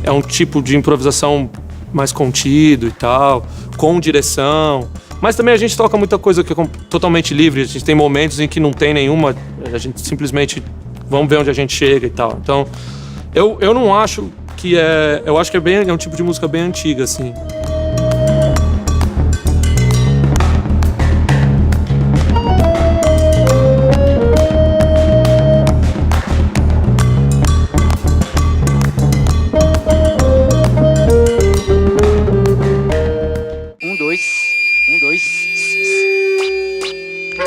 é um tipo de improvisação mais contido e tal, com direção. Mas também a gente toca muita coisa que é totalmente livre. A gente tem momentos em que não tem nenhuma, a gente simplesmente vamos ver onde a gente chega e tal. Então, eu não acho que é... Eu acho que é um tipo de música bem antiga, assim.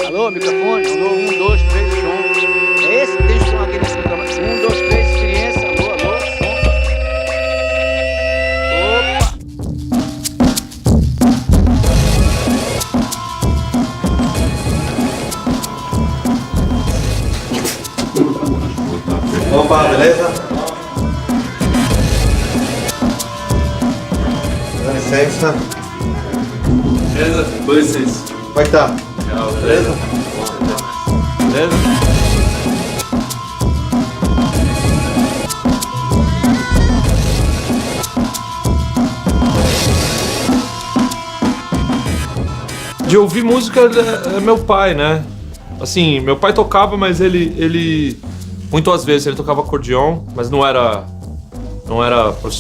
Alô, microfone, alô, 1, 2, 3, som. É esse que tem som aqui nesse microfone. 1, 2, 3, experiência, alô, alô, som. Opa, beleza? Dá licença. Beleza? Depois vocês. Como é que tá? Beleza? Beleza? De ouvir música é meu pai, né? Assim, meu pai tocava, mas ele muitas vezes ele tocava acordeon, mas não era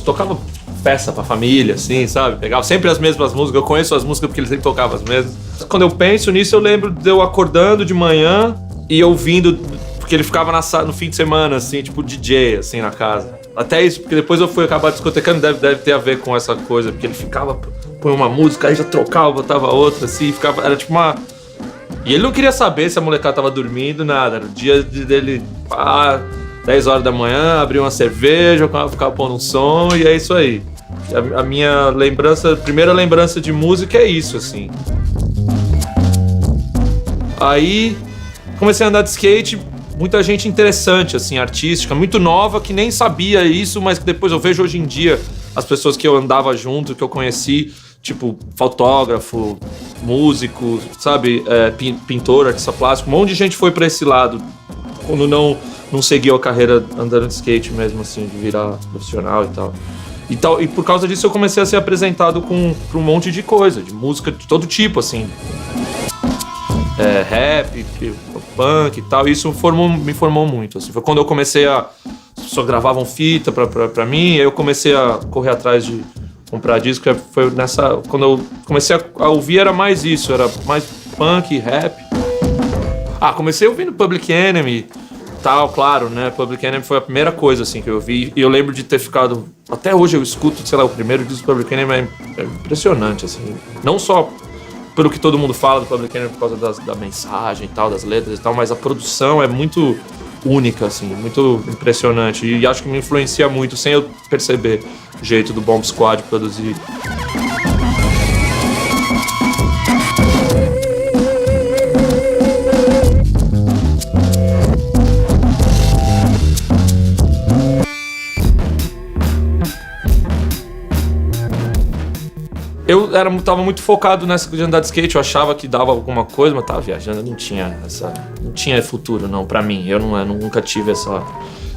tocava peça pra família, assim, sabe? Pegava sempre as mesmas músicas, eu conheço as músicas porque ele sempre tocava as mesmas. Quando eu penso nisso, eu lembro de eu acordando de manhã e ouvindo, porque ele ficava no fim de semana, assim, tipo DJ, assim, na casa. Até isso, porque depois eu fui acabar discotecando, deve ter a ver com essa coisa, porque ele ficava, põe uma música, aí já trocava, botava outra, assim, ficava, era tipo uma... E ele não queria saber se a molecada tava dormindo, nada, era o dia dele, 10 horas da manhã, abrir uma cerveja, ficava pondo um som e é isso aí. A minha primeira lembrança de música é isso, assim. Aí comecei a andar de skate, muita gente interessante, assim, artística, muito nova, que nem sabia isso, mas que depois eu vejo hoje em dia as pessoas que eu andava junto, que eu conheci, tipo fotógrafo, músico, sabe, pintor, artista plástico, um monte de gente foi pra esse lado, quando não seguiu a carreira andando de skate mesmo, assim, de virar profissional e tal. E por causa disso eu comecei a ser apresentado pra um monte de coisa, de música de todo tipo, assim. Rap, punk e tal, e isso me formou muito, assim. Foi quando eu comecei as pessoas gravavam fita pra mim, aí eu comecei a correr atrás de comprar disco, foi quando eu comecei a ouvir era mais isso, era mais punk, rap. Comecei ouvindo Public Enemy, tal, claro, né, Public Enemy foi a primeira coisa, assim, que eu ouvi, e eu lembro de ter ficado, até hoje eu escuto, sei lá, o primeiro disco do Public Enemy é impressionante, assim, não só pelo que todo mundo fala do Public Enemy por causa da mensagem e tal, das letras e tal, mas a produção é muito única, assim, muito impressionante. E acho que me influencia muito, sem eu perceber, o jeito do Bomb Squad produzir. Eu tava muito focado nessa de andar de skate, eu achava que dava alguma coisa, mas tava viajando, não tinha futuro não, pra mim, eu nunca tive essa...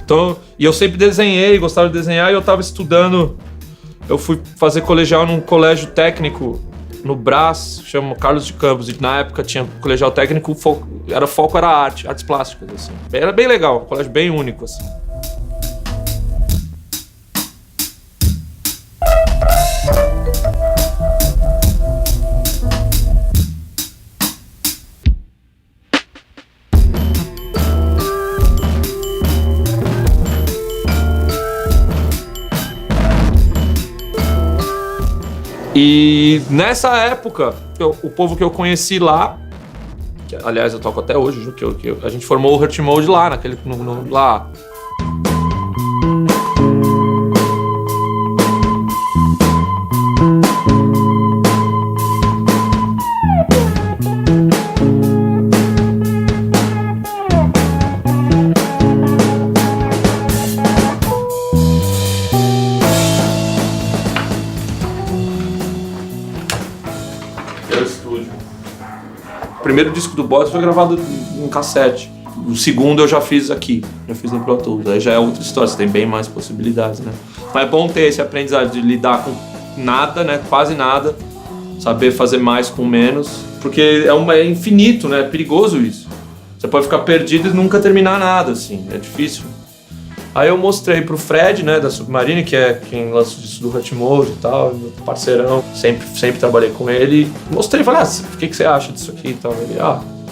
Então, e eu sempre desenhei, gostava de desenhar, e eu tava estudando, eu fui fazer colegial num colégio técnico no Brás, chama Carlos de Campos, e na época tinha colegial técnico, foco era artes plásticas, assim. Era bem legal, um colégio bem único, assim. E nessa época, o povo que eu conheci lá, que, aliás eu toco até hoje, a gente formou o Hurt Mode lá, lá. O primeiro disco do Boss foi gravado em cassete. O segundo eu já fiz aqui, já fiz no Pro Tools. Aí já é outra história, você tem bem mais possibilidades, né? Mas é bom ter esse aprendizado de lidar com nada, né? Quase nada. Saber fazer mais com menos. Porque é infinito, né? É perigoso isso. Você pode ficar perdido e nunca terminar nada, assim. É difícil. Aí eu mostrei pro Fred, né, da Submarine, que é quem lança isso do Hurt Mode e tal, meu parceirão, sempre trabalhei com ele. Mostrei, falei, o que você acha disso aqui e tal? Ele,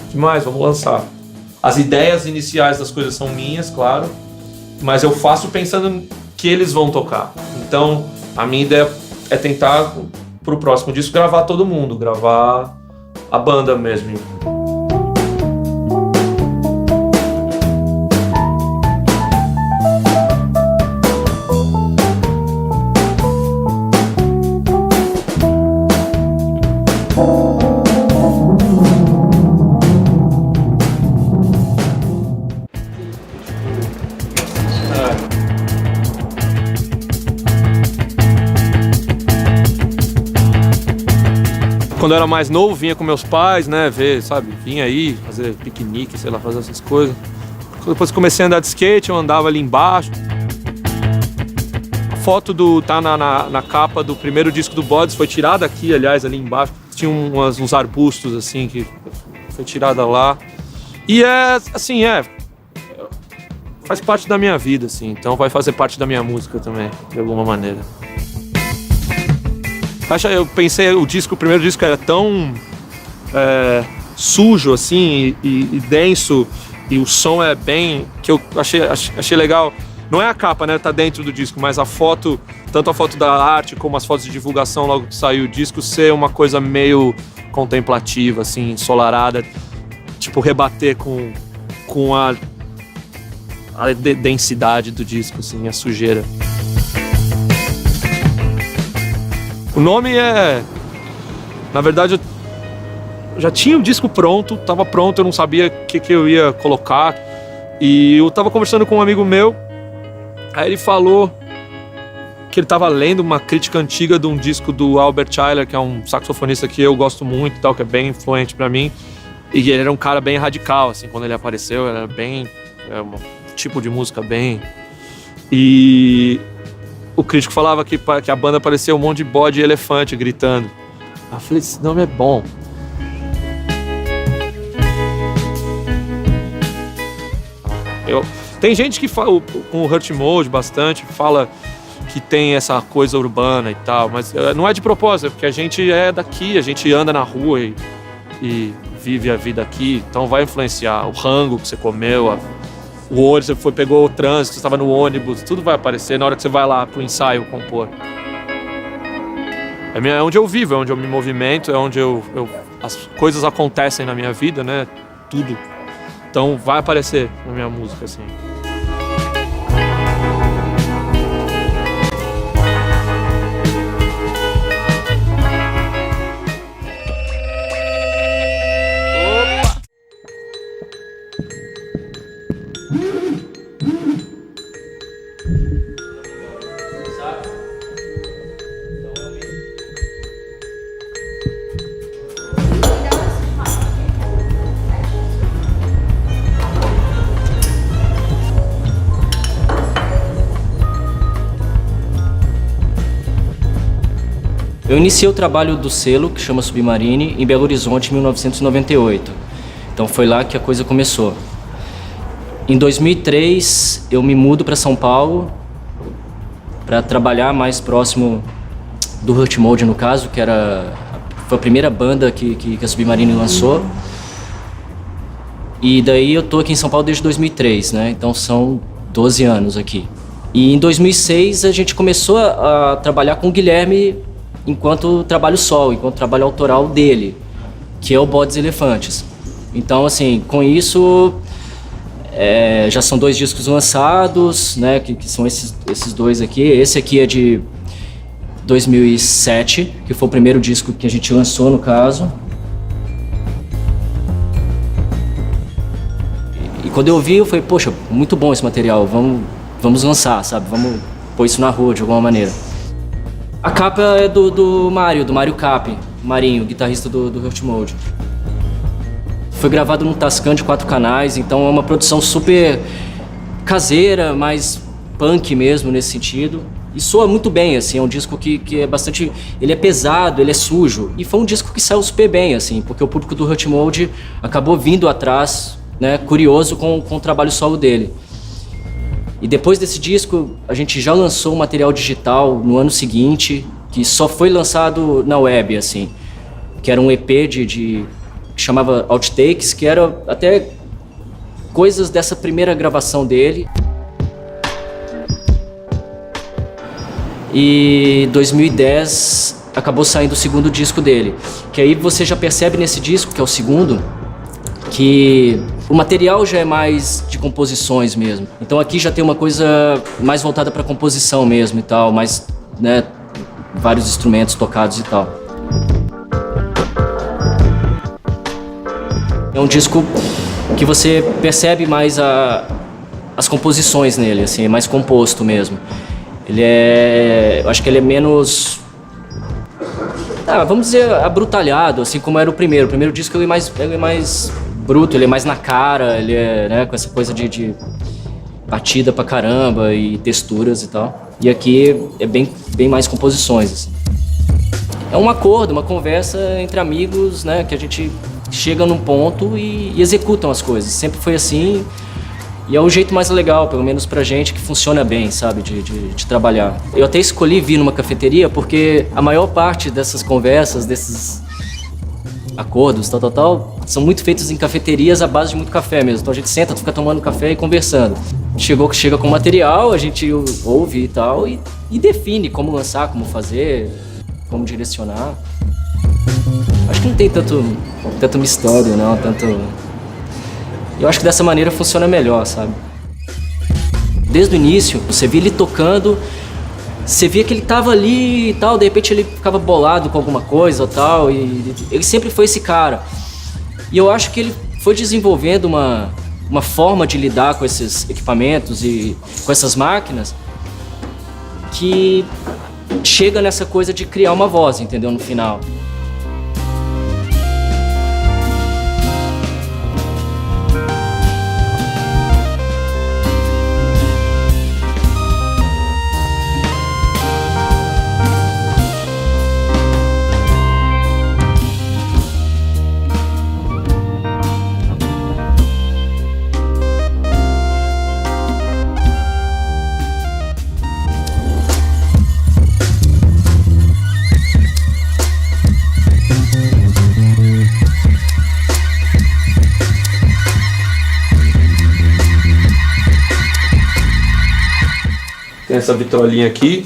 demais, vamos lançar. As ideias iniciais das coisas são minhas, claro, mas eu faço pensando que eles vão tocar. Então, a minha ideia é tentar, pro próximo disco, gravar todo mundo, gravar a banda mesmo. Quando eu era mais novo, vinha com meus pais, né, vinha aí, fazer piquenique, sei lá, fazer essas coisas. Depois comecei a andar de skate, eu andava ali embaixo. A foto tá na capa do primeiro disco do Bodes, foi tirada aqui, aliás, ali embaixo. Tinha uns arbustos, assim, que foi tirada lá. E faz parte da minha vida, assim, então vai fazer parte da minha música também, de alguma maneira. Eu pensei, o primeiro disco era tão sujo assim e denso, e o som é bem, que eu achei legal. Não é a capa, né, tá dentro do disco, mas a foto, tanto a foto da arte como as fotos de divulgação logo que saiu o disco, ser uma coisa meio contemplativa, assim, ensolarada, tipo rebater com a densidade do disco, assim, a sujeira. O nome na verdade, eu já tinha o disco pronto, tava pronto, eu não sabia o que eu ia colocar. E eu tava conversando com um amigo meu, aí ele falou que ele tava lendo uma crítica antiga de um disco do Albert Ayler, que é um saxofonista que eu gosto muito e tal, que é bem influente pra mim. E ele era um cara bem radical, assim, quando ele apareceu, era bem... um tipo de música bem... E... o crítico falava que a banda parecia um monte de bode e elefante gritando. Aí eu falei, esse nome é bom. Tem gente que fala, com o Hurt Mode bastante, fala que tem essa coisa urbana e tal, mas não é de propósito, é porque a gente é daqui, a gente anda na rua e vive a vida aqui, então vai influenciar o rango que você comeu, o ônibus, você pegou o trânsito, você estava no ônibus, tudo vai aparecer na hora que você vai lá pro ensaio compor. É onde eu vivo, é onde eu me movimento, é onde as coisas acontecem na minha vida, né? Tudo. Então vai aparecer na minha música, assim. Eu iniciei o trabalho do selo, que chama Submarine, em Belo Horizonte, em 1998. Então foi lá que a coisa começou. Em 2003, eu me mudo para São Paulo para trabalhar mais próximo do Hurt Mode, no caso, que foi a primeira banda que a Submarine lançou. E daí eu tô aqui em São Paulo desde 2003, né? Então são 12 anos aqui. E em 2006 a gente começou a trabalhar com o Guilherme enquanto trabalho solo, enquanto trabalho autoral dele, que é o Bodes Elefantes. Então, assim, com isso, já são 2 discos lançados, né, que são esses 2 aqui. Esse aqui é de 2007, que foi o primeiro disco que a gente lançou, no caso. E quando eu ouvi, eu falei, poxa, muito bom esse material, vamos lançar, sabe? Vamos pôr isso na rua de alguma maneira. A capa é do Mário Cap, Marinho, guitarrista do Hurt Mode. Foi gravado num Tascam de 4 canais, então é uma produção super caseira, mais punk mesmo nesse sentido. E soa muito bem, assim, é um disco que é bastante... Ele é pesado, ele é sujo. E foi um disco que saiu super bem, assim, porque o público do Hurt Mode acabou vindo atrás, né, curioso com o trabalho solo dele. E depois desse disco, a gente já lançou um material digital no ano seguinte, que só foi lançado na web, assim, que era um EP que chamava Outtakes, que era até coisas dessa primeira gravação dele. E 2010 acabou saindo o segundo disco dele, que aí você já percebe nesse disco, que é o segundo, que o material já é mais de composições mesmo. Então aqui já tem uma coisa mais voltada para composição mesmo e tal, mais, né, vários instrumentos tocados e tal. É um disco que você percebe mais as composições nele, assim, é mais composto mesmo. Eu acho que ele é menos, vamos dizer, abrutalhado, assim como era o primeiro. O primeiro disco ele é mais bruto, ele é mais na cara, ele é, né, com essa coisa de batida pra caramba e texturas e tal. E aqui é bem mais composições, assim. É um acordo, uma conversa entre amigos, né, que a gente chega num ponto e executam as coisas. Sempre foi assim. E é o jeito mais legal, pelo menos pra gente, que funciona bem, sabe, de trabalhar. Eu até escolhi vir numa cafeteria porque a maior parte dessas conversas, desses acordos, tal, são muito feitos em cafeterias à base de muito café mesmo. Então a gente senta, fica tomando café e conversando. Chega com material, a gente ouve e tal, e define como lançar, como fazer, como direcionar. Acho que não tem tanto mistério, não, Eu acho que dessa maneira funciona melhor, sabe? Desde o início, você via ele tocando, você via que ele tava ali e tal, de repente ele ficava bolado com alguma coisa e tal, e ele sempre foi esse cara. E eu acho que ele foi desenvolvendo uma forma de lidar com esses equipamentos e com essas máquinas que chega nessa coisa de criar uma voz, entendeu? No final. Tem essa vitrolinha aqui,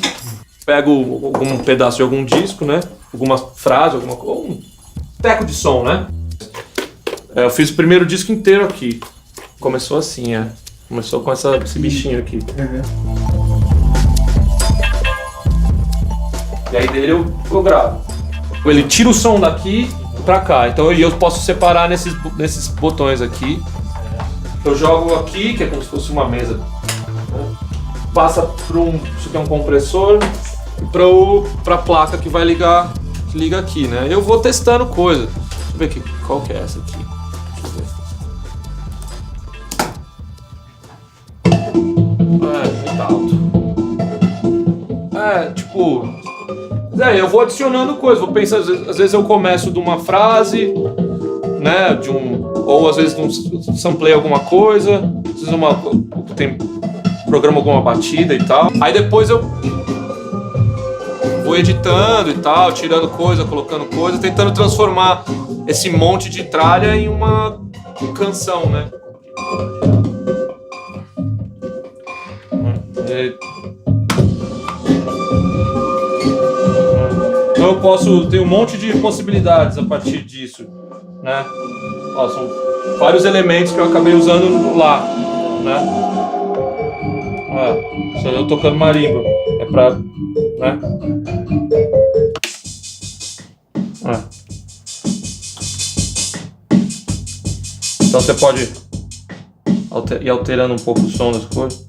pego algum pedaço de algum disco, né? Alguma frase, um teco de som, né? Eu fiz o primeiro disco inteiro aqui. Começou assim, Começou com esse bichinho aqui. E aí dele eu gravo. Ele tira o som daqui pra cá, então eu posso separar nesses botões aqui. Eu jogo aqui, que é como se fosse uma mesa. Passa isso aqui é um compressor, pra placa que vai liga aqui, né? Eu vou testando coisa. Deixa eu ver aqui, qual que é essa aqui? Deixa eu ver. Muito alto. Tipo... eu vou adicionando coisa, vou pensar, às vezes eu começo de uma frase, né? Ou às vezes samplei alguma coisa, às vezes programa alguma batida e tal. Aí depois eu vou editando e tal, tirando coisa, colocando coisa, tentando transformar esse monte de tralha em uma canção, né? Então eu ter um monte de possibilidades a partir disso, né? São vários elementos que eu acabei usando lá, né? Só eu tocando marimba. É pra... né? Então você pode ir alterando um pouco o som das coisas.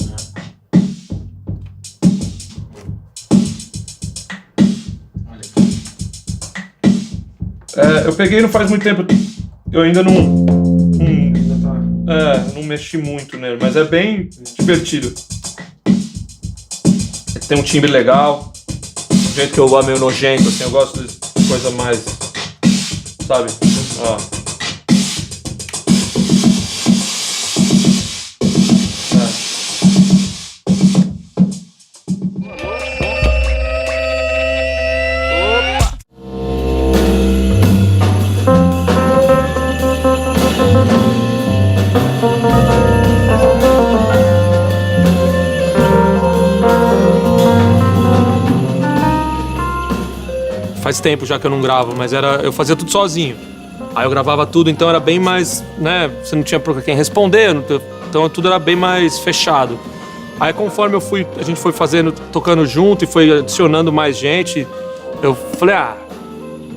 Eu peguei não faz muito tempo. Eu ainda não não mexi muito nele, mas é bem divertido. Tem um timbre legal, do jeito que eu gosto, meio nojento, assim, eu gosto de coisa mais, sabe? Ó. Faz tempo já que eu não gravo, mas eu fazia tudo sozinho. Aí eu gravava tudo, então era bem mais, né? Você não tinha pra quem responder, então tudo era bem mais fechado. Aí conforme a gente foi fazendo, tocando junto e foi adicionando mais gente, eu falei,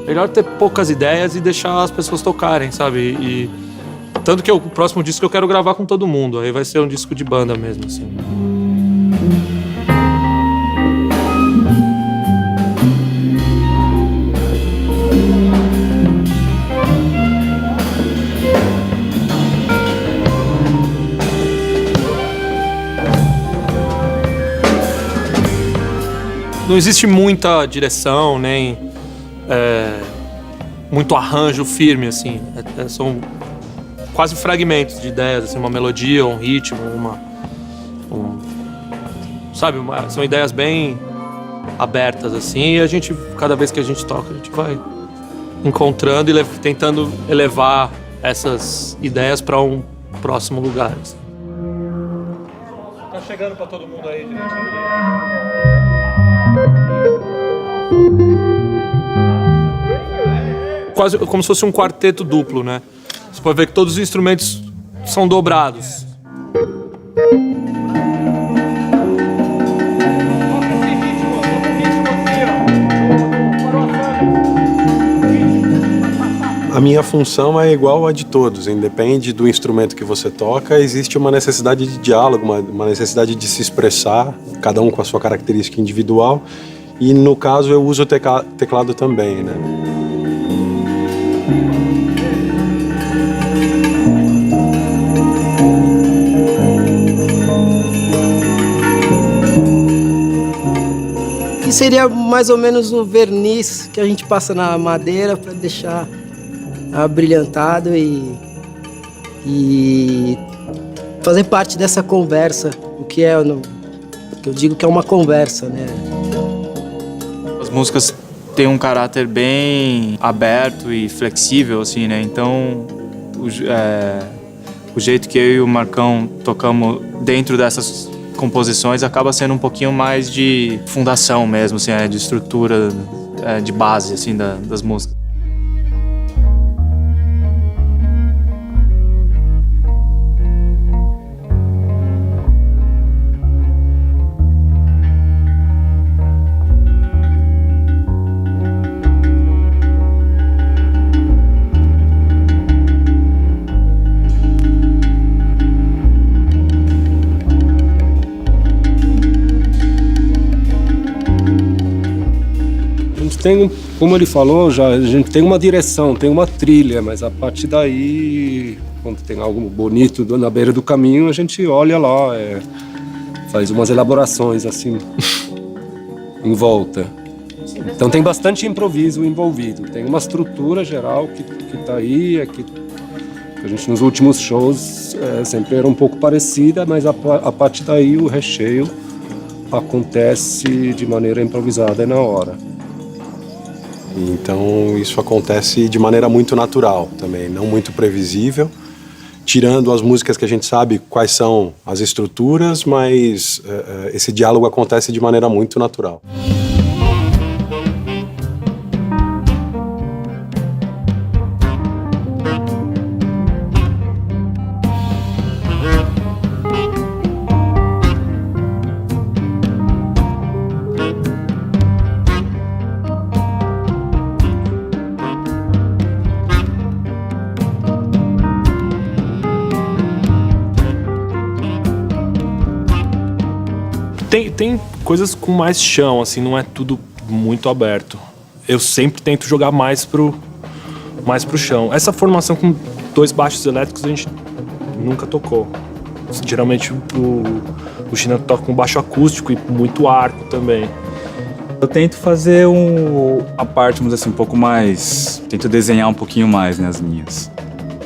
melhor ter poucas ideias e deixar as pessoas tocarem, sabe? E tanto que o próximo disco eu quero gravar com todo mundo, aí vai ser um disco de banda mesmo, assim. Não existe muita direção, nem muito arranjo firme, assim. São quase fragmentos de ideias, assim, uma melodia, um ritmo, sabe? São ideias bem abertas, assim, e cada vez que a gente toca, a gente vai encontrando e tentando elevar essas ideias para um próximo lugar. Assim. Tá chegando para todo mundo aí, gente. Quase como se fosse um quarteto duplo, né? Você pode ver que todos os instrumentos são dobrados. A minha função é igual a de todos, independe do instrumento que você toca, existe uma necessidade de diálogo, uma necessidade de se expressar, cada um com a sua característica individual, e no caso eu uso o teclado também, né? Que seria mais ou menos o verniz que a gente passa na madeira para deixar abrilhantado e fazer parte dessa conversa, o que eu digo que é uma conversa, né? As músicas têm um caráter bem aberto e flexível, assim, né? Então, o jeito que eu e o Marcão tocamos dentro dessas composições acaba sendo um pouquinho mais de fundação mesmo, assim, de estrutura, de base, assim, das músicas. Como ele falou, a gente tem uma direção, tem uma trilha, mas a partir daí, quando tem algo bonito na beira do caminho, a gente olha lá, faz umas elaborações assim, em volta. Então tem bastante improviso envolvido, tem uma estrutura geral que tá aí, que a gente nos últimos shows sempre era um pouco parecida, mas a partir daí o recheio acontece de maneira improvisada na hora. Então isso acontece de maneira muito natural também, não muito previsível, tirando as músicas que a gente sabe quais são as estruturas, mas esse diálogo acontece de maneira muito natural. Tem coisas com mais chão, assim, não é tudo muito aberto. Eu sempre tento jogar mais pro chão. Essa formação com 2 baixos elétricos a gente nunca tocou. Geralmente o China toca com baixo acústico e muito arco também. Eu tento fazer a parte, vamos dizer assim, um pouco mais... Tento desenhar um pouquinho mais, né, as linhas.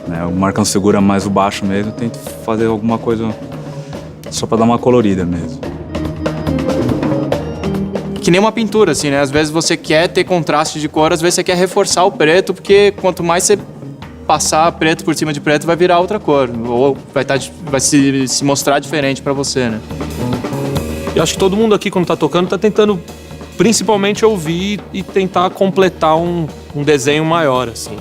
Né? O Marcão segura mais o baixo mesmo, eu tento fazer alguma coisa só pra dar uma colorida mesmo. Que nem uma pintura, assim, né? Às vezes você quer ter contraste de cor, às vezes você quer reforçar o preto, porque quanto mais você passar preto por cima de preto, vai virar outra cor. Ou vai se mostrar diferente pra você, né? Eu acho que todo mundo aqui, quando tá tocando, tá tentando principalmente ouvir e tentar completar um desenho maior, assim.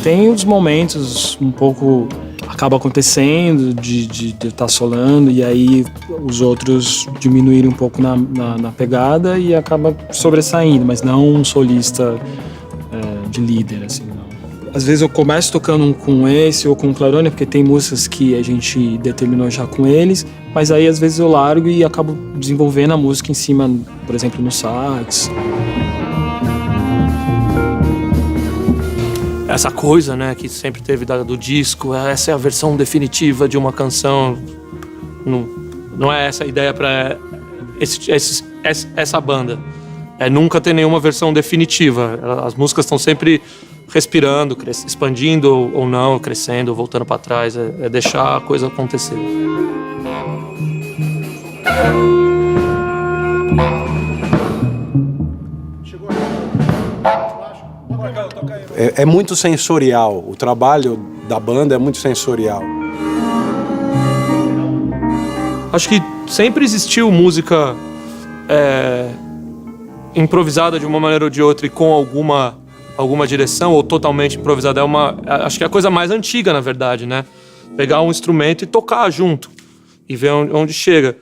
Tem os momentos um pouco... acaba acontecendo de estar solando e aí os outros diminuírem um pouco na pegada e acaba sobressaindo, mas não um solista de líder, assim, não. Às vezes eu começo tocando com esse ou com o Clarone, porque tem músicas que a gente determinou já com eles, mas aí às vezes eu largo e acabo desenvolvendo a música em cima, por exemplo, no sax. Essa coisa, né, que sempre teve do disco, essa é a versão definitiva de uma canção. Não é essa a ideia para essa banda. É nunca ter nenhuma versão definitiva. As músicas estão sempre respirando, expandindo ou não, crescendo, voltando para trás. É deixar a coisa acontecer. É muito sensorial, o trabalho da banda é muito sensorial. Acho que sempre existiu música improvisada de uma maneira ou de outra e com alguma direção, ou totalmente improvisada. Acho que é a coisa mais antiga, na verdade, né? Pegar um instrumento e tocar junto e ver onde chega.